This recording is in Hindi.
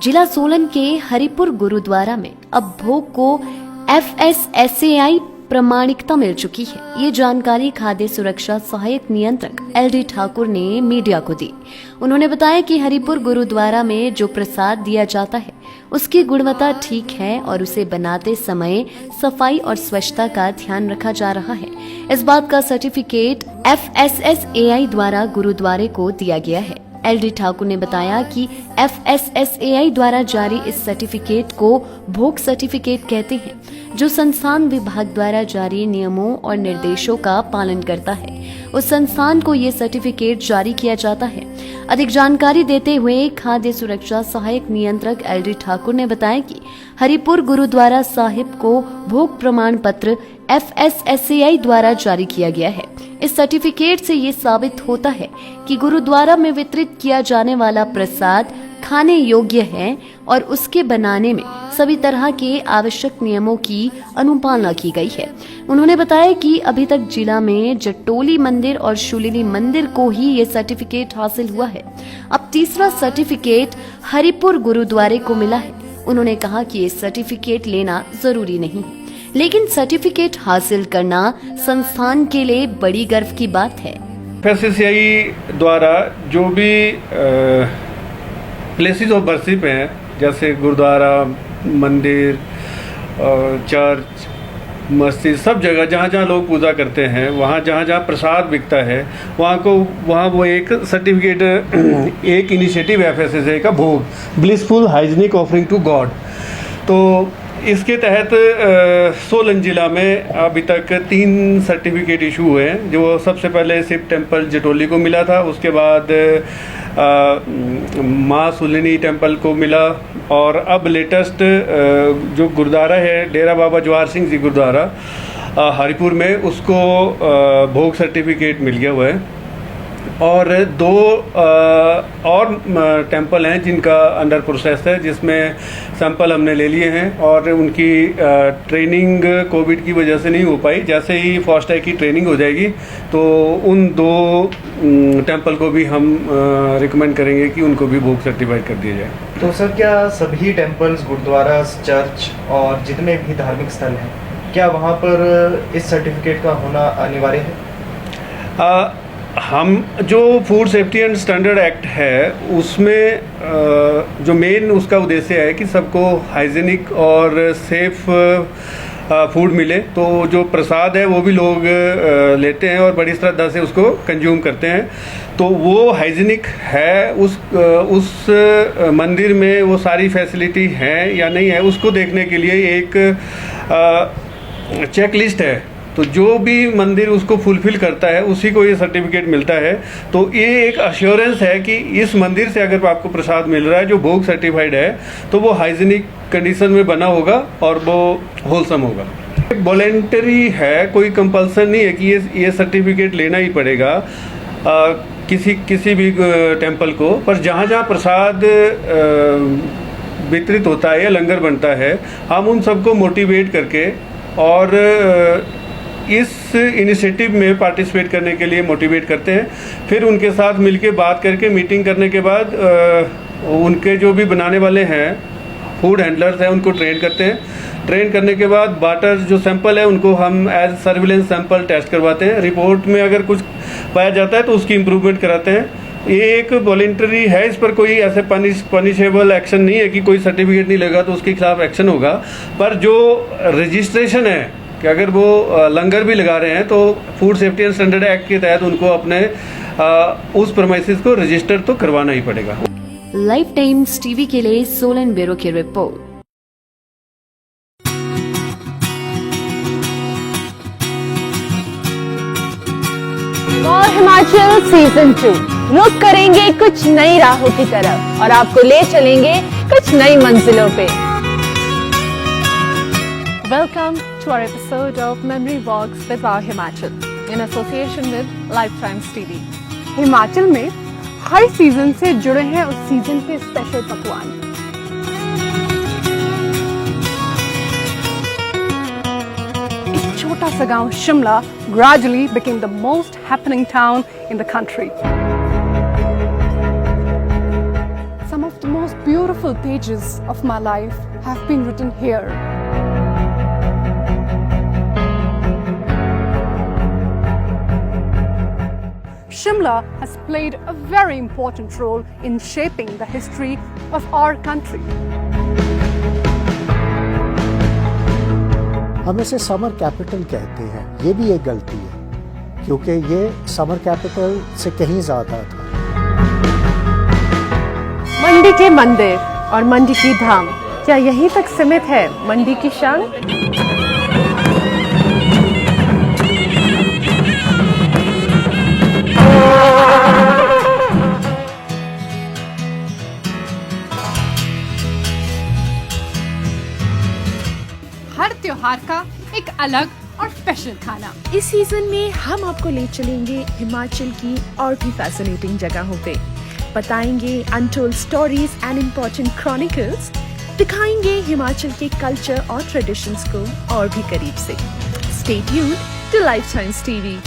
जिला सोलन के हरिपुर गुरुद्वारा में अब भोग को FSSAI प्रमाणिकता मिल चुकी है। ये जानकारी खाद्य सुरक्षा सहायक नियंत्रक LD ठाकुर ने मीडिया को दी। उन्होंने बताया कि हरिपुर गुरुद्वारा में जो प्रसाद दिया जाता है उसकी गुणवत्ता ठीक है और उसे बनाते समय सफाई और स्वच्छता का ध्यान रखा जा रहा है। इस बात का सर्टिफिकेट FSSAI द्वारा गुरुद्वारे को दिया गया है। LD ठाकुर ने बताया कि FSSAI द्वारा जारी इस सर्टिफिकेट को भोग सर्टिफिकेट कहते हैं, जो संस्थान विभाग द्वारा जारी नियमों और निर्देशों का पालन करता है। उस संस्थान को ये सर्टिफिकेट जारी किया जाता है। अधिक जानकारी देते हुए खाद्य सुरक्षा सहायक नियंत्रक LD ठाकुर ने बताया कि हरिपुर गुरुद्वारा साहिब को भोग प्रमाण पत्र FSSAI द्वारा जारी किया गया है। इस सर्टिफिकेट से ये साबित होता है कि गुरुद्वारा में वितरित किया जाने वाला प्रसाद खाने योग्य है और उसके बनाने में सभी तरह के आवश्यक नियमों की अनुपालना की गई है। उन्होंने बताया कि अभी तक जिला में जटोली मंदिर और शूलिनी मंदिर को ही ये सर्टिफिकेट हासिल हुआ है। अब तीसरा सर्टिफिकेट हरिपुर गुरुद्वारे को मिला है। उन्होंने कहा कि ये सर्टिफिकेट लेना जरूरी नहीं है, लेकिन सर्टिफिकेट हासिल करना संस्थान के लिए बड़ी गर्व की बात है। FSSAI द्वारा जो भी प्लेसेस ऑफ वर्शिप हैं, जैसे गुरुद्वारा, मंदिर, चर्च, मस्जिद, सब जगह जहाँ जहाँ लोग पूजा करते हैं, वहाँ जहाँ जहाँ प्रसाद बिकता है, वहाँ वो एक सर्टिफिकेट, एक इनिशिएटिव FSSAI का भोग, blissful hygienic offering to God. तो इसके तहत सोलन जिला में अभी तक 3 सर्टिफिकेट इशू हुए हैं। जो सबसे पहले शिव टेम्पल जटोली को मिला था, उसके बाद माँ सुलिनी टेम्पल को मिला, और अब लेटेस्ट जो गुरुद्वारा है डेरा बाबा जवाहर सिंह जी गुरुद्वारा हरिपुर में, उसको भोग सर्टिफिकेट मिल गया हुआ है। और 2 और टेम्पल हैं जिनका अंडर प्रोसेस है, जिसमें सैंपल हमने ले लिए हैं और उनकी ट्रेनिंग कोविड की वजह से नहीं हो पाई। जैसे ही फास्टैग की ट्रेनिंग हो जाएगी तो उन 2 टेम्पल को भी हम रिकमेंड करेंगे कि उनको भी भोग सर्टिफाइड कर दिया जाए। तो सर, क्या सभी टेम्पल्स, गुरुद्वारा, चर्च और जितने भी धार्मिक स्थल हैं, क्या वहाँ पर इस सर्टिफिकेट का होना अनिवार्य है? हम जो food safety and standard act है उसमें जो मेन उसका उद्देश्य है कि सबको हाइजीनिक और सेफ फूड मिले। तो जो प्रसाद है वो भी लोग लेते हैं और बड़ी श्रद्धा से उसको कंज्यूम करते हैं। तो वो हाइजीनिक है, उस मंदिर में वो सारी फैसिलिटी है या नहीं है, उसको देखने के लिए एक चेक लिस्ट है। तो जो भी मंदिर उसको फुलफिल करता है उसी को ये सर्टिफिकेट मिलता है। तो ये एक अश्योरेंस है कि इस मंदिर से अगर आपको प्रसाद मिल रहा है जो भोग सर्टिफाइड है, तो वो हाइजीनिक कंडीशन में बना होगा और वो होलसम होगा। वॉलेंटरी है, कोई कंपल्सन नहीं है कि ये सर्टिफिकेट लेना ही पड़ेगा किसी भी टेम्पल को। पर जहाँ जहाँ प्रसाद वितरित होता है या लंगर बनता है, हम उन सबको मोटिवेट करके और इस इनिशिएटिव में पार्टिसिपेट करने के लिए मोटिवेट करते हैं। फिर उनके साथ मिलके बात करके मीटिंग करने के बाद उनके जो भी बनाने वाले हैं फूड हैंडलर्स हैं उनको ट्रेन करते हैं। ट्रेन करने के बाद वाटर जो सैंपल है उनको हम एज सर्विलेंस सैंपल टेस्ट करवाते हैं। रिपोर्ट में अगर कुछ पाया जाता है तो उसकी इम्प्रूवमेंट कराते हैं। ये एक वॉलेंटरी है, इस पर कोई ऐसे पनिशेबल एक्शन नहीं है कि कोई सर्टिफिकेट नहीं लगा तो उसके खिलाफ एक्शन होगा। पर जो रजिस्ट्रेशन है कि अगर वो लंगर भी लगा रहे हैं तो food safety and standard act के तहत उनको अपने उस प्रेमाइसेस को रजिस्टर तो करवाना ही पड़ेगा। लाइफ टाइम्स टीवी के लिए सोलन ब्यूरो की रिपोर्ट। हिमाचल सीजन 2 रुक करेंगे कुछ नई राहों की तरफ और आपको ले चलेंगे कुछ नई मंजिलों पे। Welcome to our episode of Memory Walks with Wow Himachal in association with Lifetimes TV। Himachal में हर सीजन से जुड़े हैं उस सीजन के स्पेशल पकवान। एक छोटा सा गांव Shimla gradually became the most happening town in the country। Some of the most beautiful beautiful pages of my life have been written here. Shimla has played a very important role in shaping the history of our country. हम इसे समर कैपिटल कहते हैं, ये भी एक गलती है क्योंकि ये समर कैपिटल से कहीं ज़्यादा था। मंडी के मंदिर और मंडी की धाम, क्या यहीं तक सीमित है मंडी की शान? हर त्योहार का एक अलग और स्पेशल खाना। इस सीजन में हम आपको ले चलेंगे हिमाचल की और भी फैसिनेटिंग जगहों पे, बताएंगे untold stories and important chronicles, दिखाएंगे हिमाचल के कल्चर और ट्रेडिशंस को और भी करीब से। Stay tuned to Life Science TV.